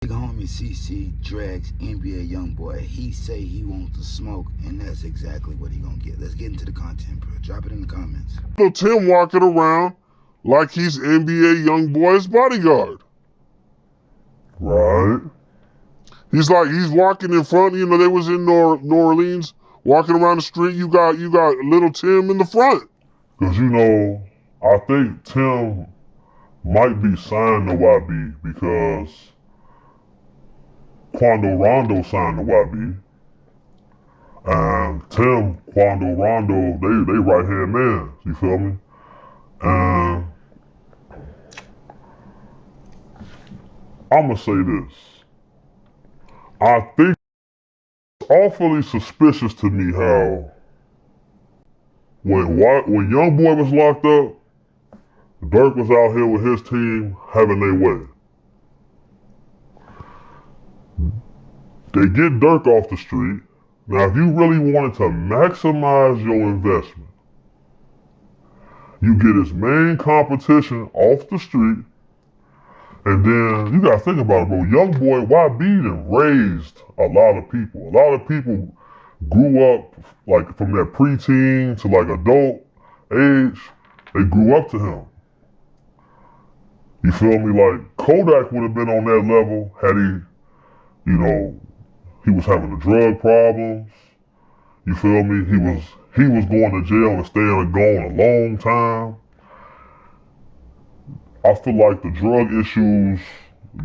Big homie CC drags NBA YoungBoy. He say he wants to smoke, and that's exactly what he gonna get. Let's get into the content, bro. Drop it in the comments. Tim walking around like he's NBA YoungBoy's bodyguard. Right. He's walking in front. You know, they was in New Orleans, walking around the street. You got little Tim in the front. Cause I think Tim might be signed to YB because Quando Rondo signed to YB. And Tim, Quando, Rondo, they right hand man. You feel me? And I'ma say this. I think it's awfully suspicious to me how when YoungBoy was locked up, Dirk was out here with his team having their way. They get Dirk off the street. Now, if you really wanted to maximize your investment, you get his main competition off the street, and then you gotta think about it, bro. YoungBoy, YB done raised a lot of people. A lot of people grew up like from that preteen to like adult age. They grew up to him. You feel me? Like Kodak would have been on that level had he was having the drug problems. You feel me? He was going to jail and staying gone a long time. I feel like the drug issues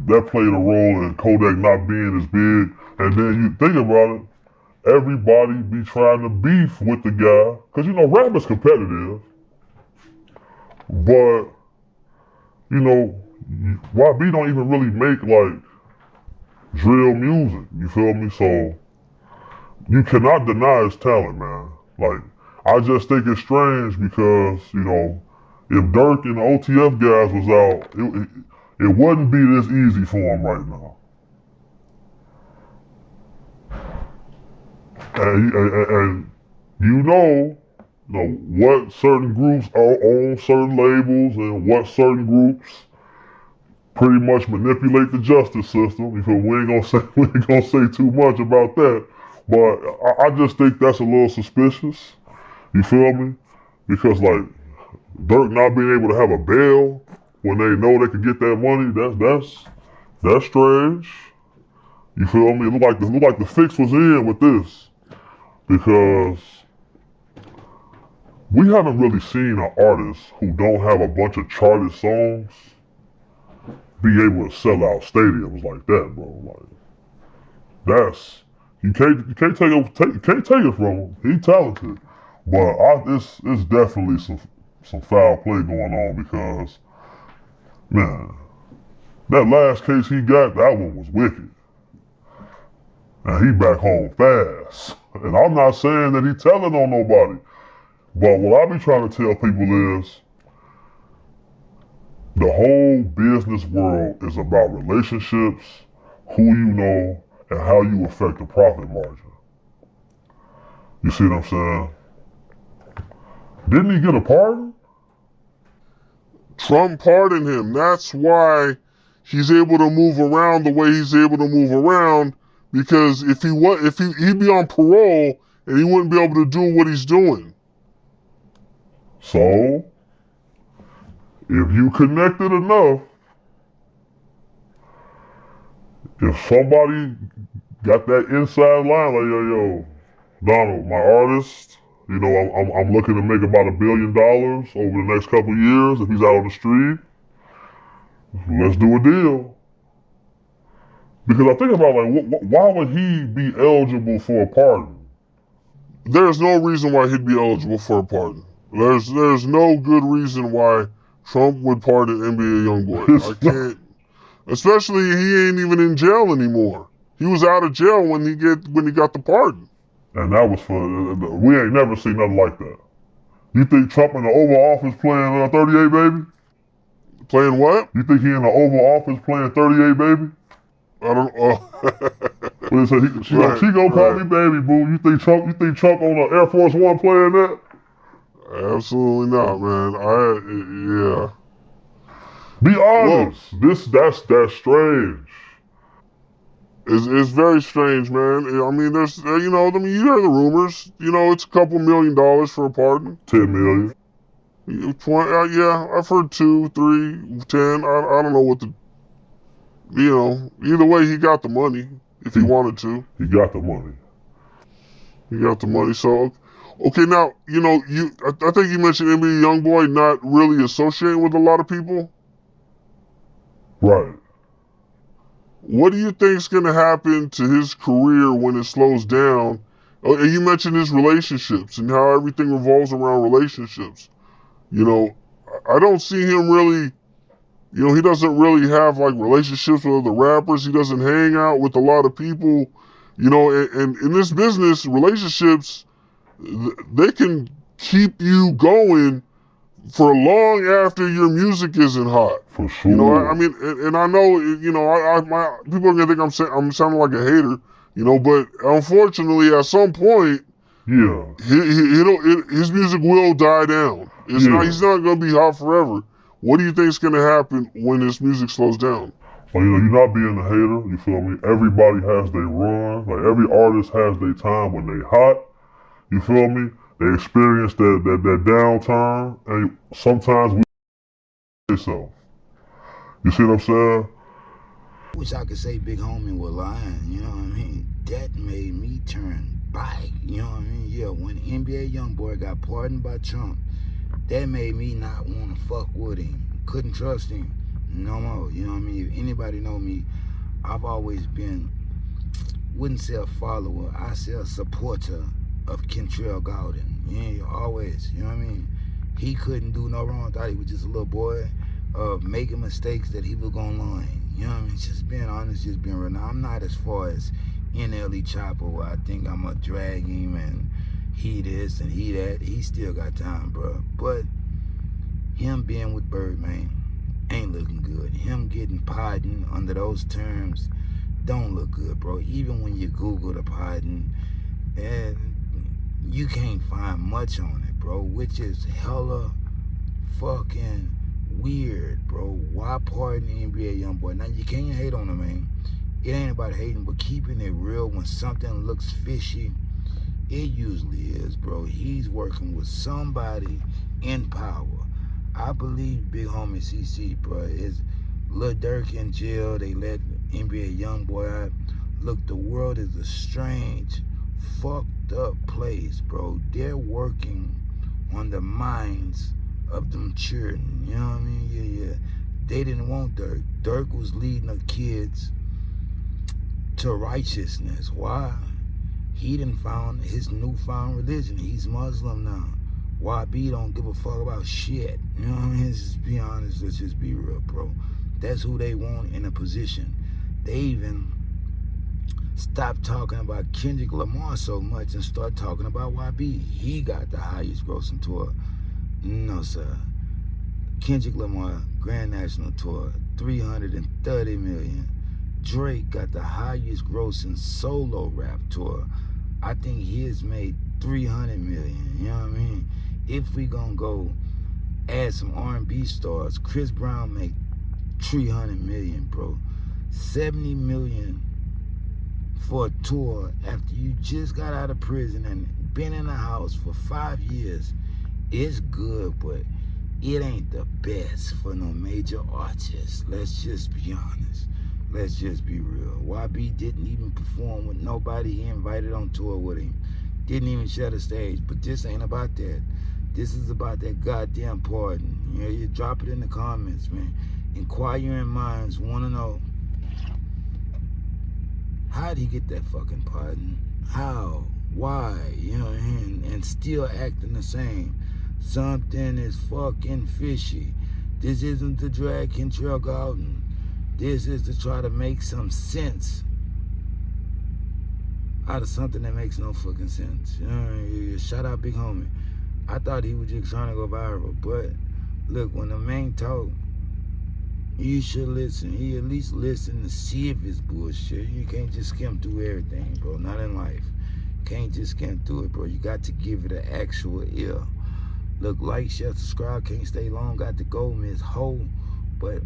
that played a role in Kodak not being as big. And then you think about it, everybody be trying to beef with the guy. Cause rap is competitive. But, YB don't even really make like drill music. You feel me? So you cannot deny his talent, man. Like, I just think it's strange because, if Dirk and the OTF guys was out, it wouldn't be this easy for him right now. And what certain groups are on certain labels and what certain groups pretty much manipulate the justice system. We ain't gonna say too much about that, but I just think that's a little suspicious. You feel me? Because like Dirk not being able to have a bail when they know they could get that money, that's strange. You feel me? It look like the fix was in with this because we haven't really seen an artist who don't have a bunch of charted songs be able to sell out stadiums like that, bro. Like you can't take it from him. He's talented, but it's definitely some foul play going on because, man, that last case he got, that one was wicked, and he back home fast. And I'm not saying that he telling on nobody, but what I be trying to tell people is, the whole business world is about relationships, who you know, and how you affect the profit margin. You see what I'm saying? Didn't he get a pardon? Trump pardoned him. That's why he's able to move around the way he's able to move around. Because if he'd be on parole and he wouldn't be able to do what he's doing. So, if you connected enough, if somebody got that inside line, like, yo, Donald, my artist, I'm looking to make about $1 billion over the next couple of years if he's out on the street, let's do a deal. Because I think about, like, why would he be eligible for a pardon? There's no reason why he'd be eligible for a pardon. There's no good reason why Trump would pardon NBA YoungBoy. I can't. Especially he ain't even in jail anymore. He was out of jail when he got the pardon. And that was we ain't never seen nothing like that. You think Trump in the Oval Office playing 38 Baby? Playing what? You think he in the Oval Office playing 38 Baby? I don't Well, she gonna call me baby, boo. You think Trump on the Air Force One playing that? Absolutely not, man. Yeah. Be honest. That's strange. It's very strange, man. I mean, there's, you know, I mean, you hear the rumors. You know, it's a couple $1 million for a pardon. 10 million. 20, yeah, I've heard 2, 3, 10. I don't know what the, you know, either way, he got the money if he wanted to. He got the money. He got the money. So, okay, now, you know, I think you mentioned NBA YoungBoy not really associating with a lot of people. Right. What do you think is going to happen to his career when it slows down? And you mentioned his relationships and how everything revolves around relationships. You know, I don't see him really, you know, he doesn't really have like relationships with other rappers. He doesn't hang out with a lot of people, you know, and in this business, relationships, they can keep you going for long after your music isn't hot. For sure. You know, I mean, and I know, you know, my people are gonna think I'm sounding like a hater, you know, but unfortunately, at some point, Yeah. his music will die down. He's not gonna be hot forever. What do you think is gonna happen when his music slows down? Well, you know, you're not being a hater, you feel me? Everybody has their run. Like, every artist has their time when they hot, you feel me? They experience that downturn, and sometimes we so. You see what I'm saying? Wish I could say Big Homie was lying, you know what I mean? That made me turn back, you know what I mean? Yeah, when NBA YoungBoy got pardoned by Trump, that made me not want to fuck with him. Couldn't trust him no more, you know what I mean? If anybody know me, I've always been, wouldn't say a follower, I say a supporter of Kentrell Gaulden. Yeah, always, you know what I mean? He couldn't do no wrong. Thought he was just a little boy making mistakes that he was gonna learn. You know what I mean? Just being honest, just being real. Now, I'm not as far as NLE Chopper where I think I'm gonna drag him and he this and he that. He still got time, bro. But him being with Birdman ain't looking good. Him getting pardoned under those terms don't look good, bro. Even when you Google the pardon, and you can't find much on it, bro, which is hella fucking weird, bro. Why pardon NBA YoungBoy? Now, you can't hate on him, man. It ain't about hating, but keeping it real when something looks fishy, it usually is, bro. He's working with somebody in power. I believe Big Homie CC, bro, is Lil Durk in jail. They let NBA YoungBoy out. Look, the world is a strange, fucked up place, bro. They're working on the minds of them children, you know what I mean? Yeah. They didn't want Durk. Durk was leading the kids to righteousness. Why? He done found his newfound religion. He's Muslim now. YB don't give a fuck about shit. You know what I mean? Let's just be honest. Let's just be real, bro. That's who they want in a position. They even stop talking about Kendrick Lamar so much and start talking about YB. He got the highest grossing tour. No, sir. Kendrick Lamar, Grand National Tour, 330 million. Drake got the highest grossing solo rap tour. I think his made 300 million. You know what I mean? If we gonna go add some R&B stars, Chris Brown made 300 million, bro. 70 million for a tour after you just got out of prison and been in a house for 5 years. It's good, but it ain't the best for no major artist. Let's just be honest. Let's just be real. YB didn't even perform with nobody he invited on tour with him. Didn't even share the stage. But this ain't about that. This is about that goddamn pardon. You know, you drop it in the comments, man. Inquiring minds want to know, how'd he get that fucking pardon? How? Why? You know what I mean? And still acting the same. Something is fucking fishy. This isn't to drag Kentrell Gaulden. This is to try to make some sense out of something that makes no fucking sense. You know what I mean? Shout out Big Homie. I thought he was just trying to go viral, but look, when the man talk, you should listen. You at least listen to see if it's bullshit. You can't just skim through everything, bro. Not in life. Can't just skim through it, bro. You got to give it an actual ear. Look, like, share, subscribe. Can't stay long. Got to go, Miss Ho. But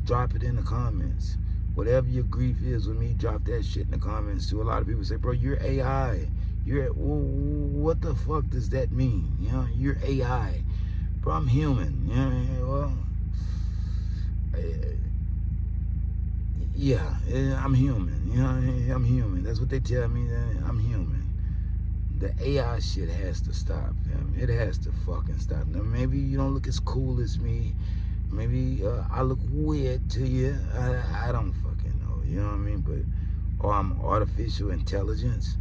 drop it in the comments. Whatever your grief is with me, drop that shit in the comments too. A lot of people say, bro, you're AI. Well, what the fuck does that mean? You know, you're AI. Bro, I'm human. You know, well, yeah, I'm human. You know, I'm human. That's what they tell me. I'm human. The AI shit has to stop, man. It has to fucking stop. Now, maybe you don't look as cool as me. Maybe I look weird to you. I don't fucking know. You know what I mean? But, or I'm artificial intelligence.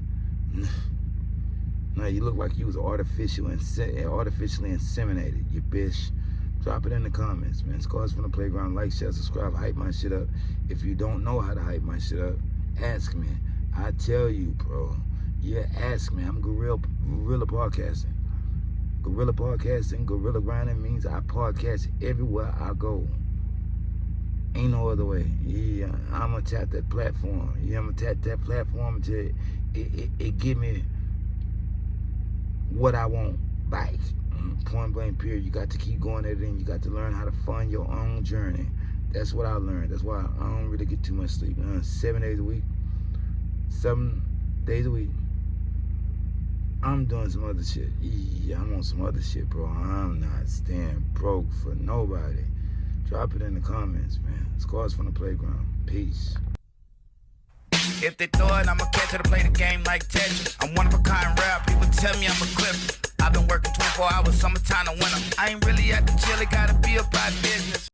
No, you look like you was artificially inseminated, you bitch. Drop it in the comments, man. Scars from the Playground. Like, share, subscribe, hype my shit up. If you don't know how to hype my shit up, ask me. I tell you, bro. Yeah, ask me. I'm guerrilla podcasting. Guerrilla podcasting, guerrilla grinding means I podcast everywhere I go. Ain't no other way. Yeah, I'm gonna tap that platform. Yeah, I'm gonna tap that platform until it give me what I want back. Point blank period. You got to keep going at it, and you got to learn how to fund your own journey. That's what I learned. That's why I don't really get too much sleep. 7 days a week. 7 days a week. I'm doing some other shit. Yeah, I'm on some other shit, bro. I'm not staying broke for nobody. Drop it in the comments, man. Scars from the Playground. Peace. If they throw it, I'ma catch it to play the game like Tetris. I'm one of a kind rap, people tell me I'm a clip. I've been working 24 hours, summertime to winter. I ain't really at the chill, it gotta be about business.